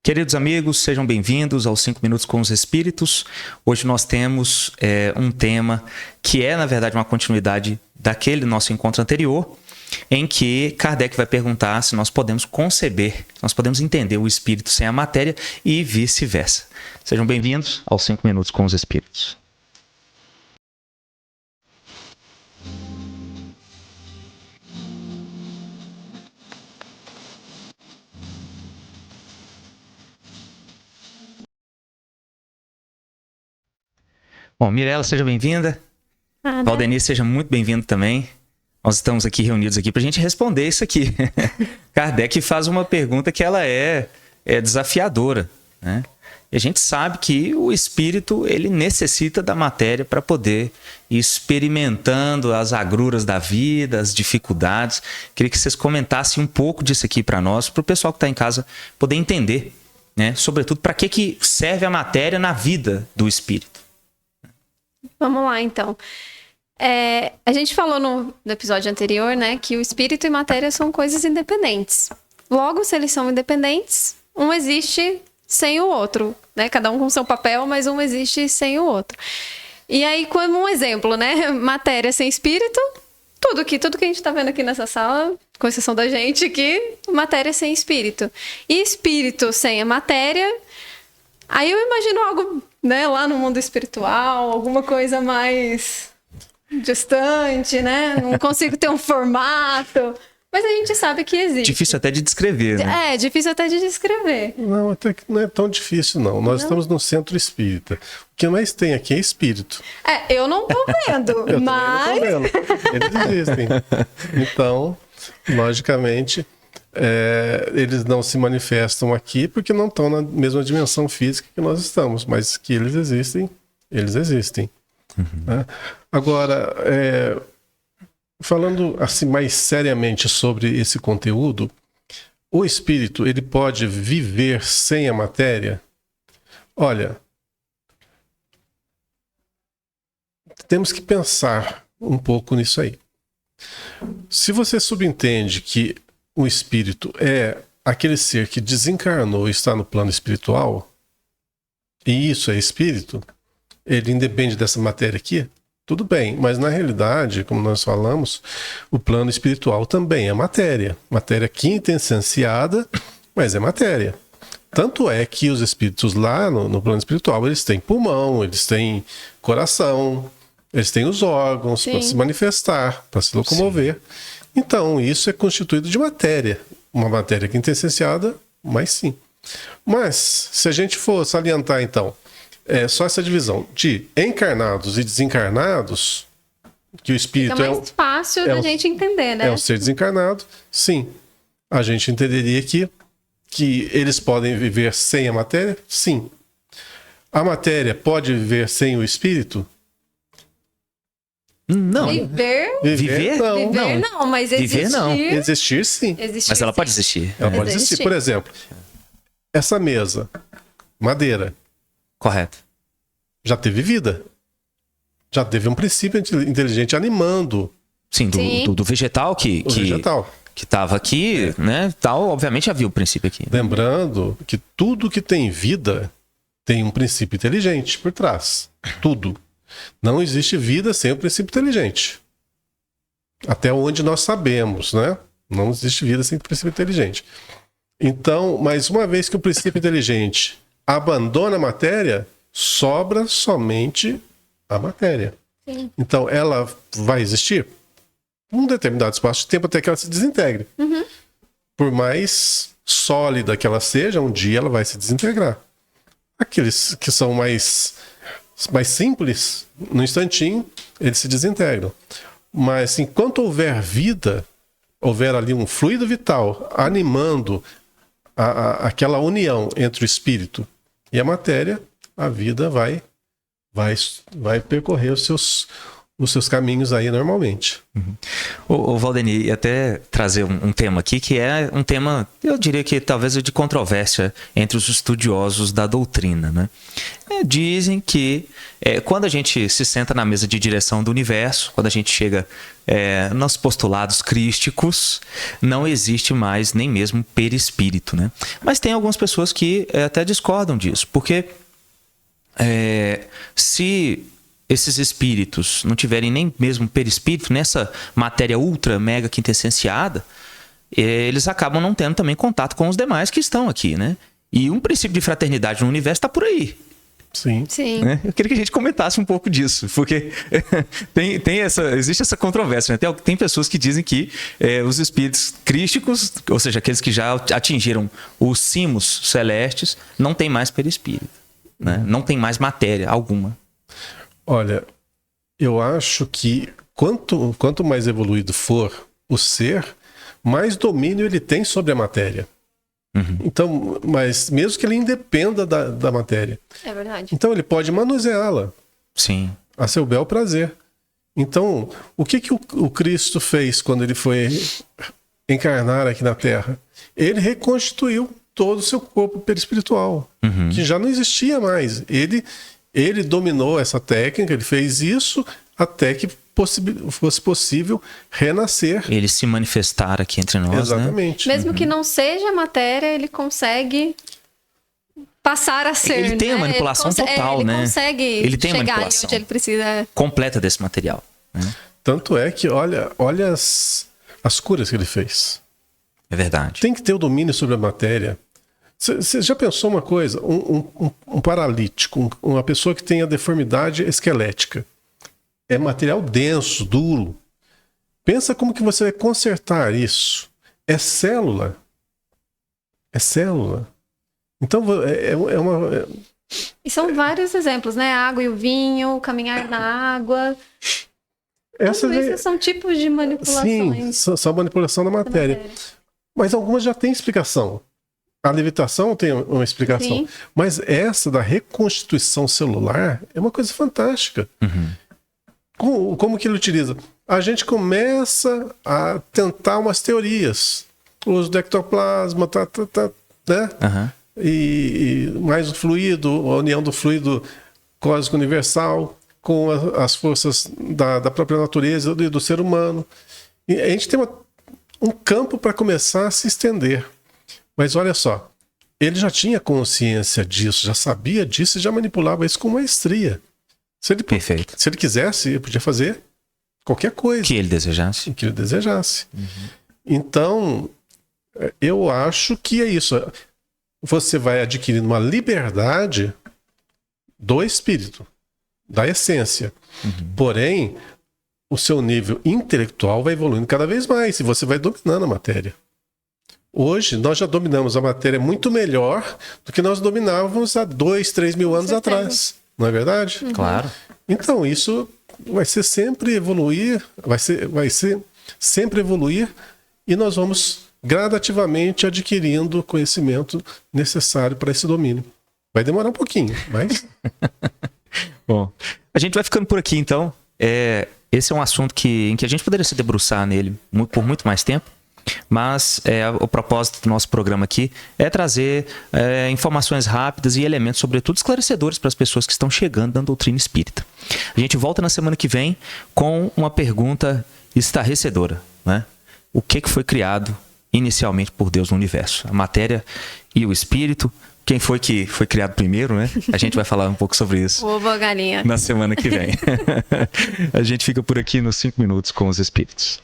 Queridos amigos, sejam bem-vindos aos 5 Minutos com os Espíritos. Hoje nós temos um tema que é, na verdade, uma continuidade daquele nosso encontro anterior, em que Kardec vai perguntar se nós podemos conceber, nós podemos entender o Espírito sem a matéria e vice-versa. Sejam bem-vindos aos 5 Minutos com os Espíritos. Bom, Mirela, seja bem-vinda. Valdeni, seja muito bem-vindo também. Nós estamos aqui reunidos aqui para a gente responder isso aqui. Kardec faz uma pergunta que ela é desafiadora, né? E a gente sabe que o espírito ele necessita da matéria para poder ir experimentando as agruras da vida, as dificuldades. Queria que vocês comentassem um pouco disso aqui para nós, para o pessoal que está em casa poder entender, né? Sobretudo, para que serve a matéria na vida do espírito. Vamos lá, então. A gente falou no episódio anterior, né, que o espírito e matéria são coisas independentes. Logo, se eles são independentes, um existe sem o outro, né? Cada um com seu papel, mas um existe sem o outro. E aí, como um exemplo, né? Matéria sem espírito, tudo que a gente tá vendo aqui nessa sala, com exceção da gente aqui, matéria sem espírito. E espírito sem a matéria, aí eu imagino algo, né, lá no mundo espiritual, alguma coisa mais distante, né? Não consigo ter um formato, mas a gente sabe que existe. Difícil até de descrever, né? Difícil até de descrever. Não, até que não é tão difícil, não. Nós estamos no centro espírita. O que mais tem aqui é espírito. Eu não tô vendo, mas... Eu não tô vendo. Eles existem. Então, logicamente... eles não se manifestam aqui porque não estão na mesma dimensão física que nós estamos, mas que eles existem, eles existem. Uhum. Né? Agora, falando assim mais seriamente sobre esse conteúdo, o espírito ele pode viver sem a matéria? Olha, temos que pensar um pouco nisso aí. Se você subentende que o espírito é aquele ser que desencarnou e está no plano espiritual, e isso é espírito, ele independe dessa matéria aqui, tudo bem, mas na realidade, como nós falamos, o plano espiritual também é matéria. Matéria quintessenciada, mas é matéria. Tanto é que os espíritos lá no plano espiritual, eles têm pulmão, eles têm coração, eles têm os órgãos para se manifestar, para se locomover. Sim. Então, isso é constituído de matéria. Uma matéria quintessenciada, mas sim. Mas, se a gente for salientar, então, só essa divisão de encarnados e desencarnados, que o espírito fica mais fácil da gente entender, né? É um ser desencarnado, sim. A gente entenderia que eles podem viver sem a matéria? Sim. A matéria pode viver sem o espírito? Não. Viver não, mas existir... Viver não. Existir, sim. Mas ela pode existir. Ela pode existir. Por exemplo, essa mesa, madeira. Correto. Já teve vida. Já teve um princípio inteligente animando. Sim, do vegetal que estava aqui, né? Tal, obviamente havia o princípio aqui. Lembrando que tudo que tem vida tem um princípio inteligente por trás. Tudo. Não existe vida sem o princípio inteligente. Até onde nós sabemos, né? Não existe vida sem o princípio inteligente. Então, mas uma vez que o princípio inteligente abandona a matéria, sobra somente a matéria. Sim. Então, ela vai existir um determinado espaço de tempo até que ela se desintegre. Uhum. Por mais sólida que ela seja, um dia ela vai se desintegrar. Aqueles que são mais simples, no instantinho, eles se desintegram. Mas enquanto houver vida, houver ali um fluido vital animando aquela união entre o espírito e a matéria, a vida vai percorrer os seus caminhos aí normalmente. Uhum. O Valdeni, ia até trazer um tema aqui que é um tema, eu diria que talvez de controvérsia entre os estudiosos da doutrina, né? dizem que quando a gente se senta na mesa de direção do universo, quando a gente chega nos postulados crísticos, não existe mais nem mesmo perispírito, né? Mas tem algumas pessoas que até discordam disso, porque se esses espíritos não tiverem nem mesmo perispírito, nessa matéria ultra, mega quintessenciada, eles acabam não tendo também contato com os demais que estão aqui, né? E um princípio de fraternidade no universo está por aí. Sim. Sim. Né? Eu queria que a gente comentasse um pouco disso, porque existe essa controvérsia, né? Tem pessoas que dizem que os espíritos crísticos, ou seja, aqueles que já atingiram os cimos celestes, não tem mais perispírito, né? Não tem mais matéria alguma. Olha, eu acho que quanto mais evoluído for o ser, mais domínio ele tem sobre a matéria. Uhum. Então, mas mesmo que ele independa da matéria. É verdade. Então ele pode manuseá-la. Sim. A seu bel prazer. Então, o que o Cristo fez quando ele foi encarnar aqui na Terra? Ele reconstituiu todo o seu corpo perispiritual, que já não existia mais. Ele dominou essa técnica, ele fez isso até que fosse possível renascer. Ele se manifestar aqui entre nós. Exatamente. Né? Mesmo que não seja matéria, ele consegue passar a ser. Ele tem a manipulação total, né? Ele consegue ele tem chegar a manipulação onde ele precisa. Completa desse material. Né? Tanto é que, olha as curas que ele fez. É verdade. Tem que ter o domínio sobre a matéria. Você já pensou uma coisa? Um paralítico, uma pessoa que tem a deformidade esquelética. É material denso, duro. Pensa como que você vai consertar isso. É célula. É célula. Então, E são vários exemplos, né? A água e o vinho, o caminhar na água. Tudo isso são tipos de manipulações. Sim, são manipulação da matéria. Mas algumas já têm explicação. A levitação tem uma explicação. Sim. Mas essa da reconstituição celular é uma coisa fantástica. Como que ele utiliza? A gente começa a tentar umas teorias. O uso do ectoplasma, né? E mais o fluido, a união do fluido cósmico universal com as forças da própria natureza e do ser humano. E a gente tem um campo para começar a se estender. Mas olha só, ele já tinha consciência disso, já sabia disso e já manipulava isso com maestria. Perfeito. Se ele quisesse, ele podia fazer qualquer coisa. Que ele desejasse. Que ele desejasse. Então, eu acho que é isso. Você vai adquirindo uma liberdade do espírito, da essência. Porém, o seu nível intelectual vai evoluindo cada vez mais e você vai dominando a matéria. Hoje, nós já dominamos a matéria muito melhor do que nós dominávamos há 2, 3 mil anos atrás. Não é verdade? Claro. Então, isso vai ser sempre evoluir, vai ser sempre evoluir e nós vamos gradativamente adquirindo o conhecimento necessário para esse domínio. Vai demorar um pouquinho, mas... Bom, a gente vai ficando por aqui, então. Esse é um assunto em que a gente poderia se debruçar nele por muito mais tempo. Mas o propósito do nosso programa aqui é trazer informações rápidas e elementos, sobretudo esclarecedores para as pessoas que estão chegando na doutrina espírita. A gente volta na semana que vem com uma pergunta estarrecedora, né? O que foi criado inicialmente por Deus no universo? A matéria e o espírito? Quem foi que foi criado primeiro, né? A gente vai falar um pouco sobre isso. Ovo ou galinha. Na semana que vem. A gente fica por aqui nos 5 minutos com os espíritos.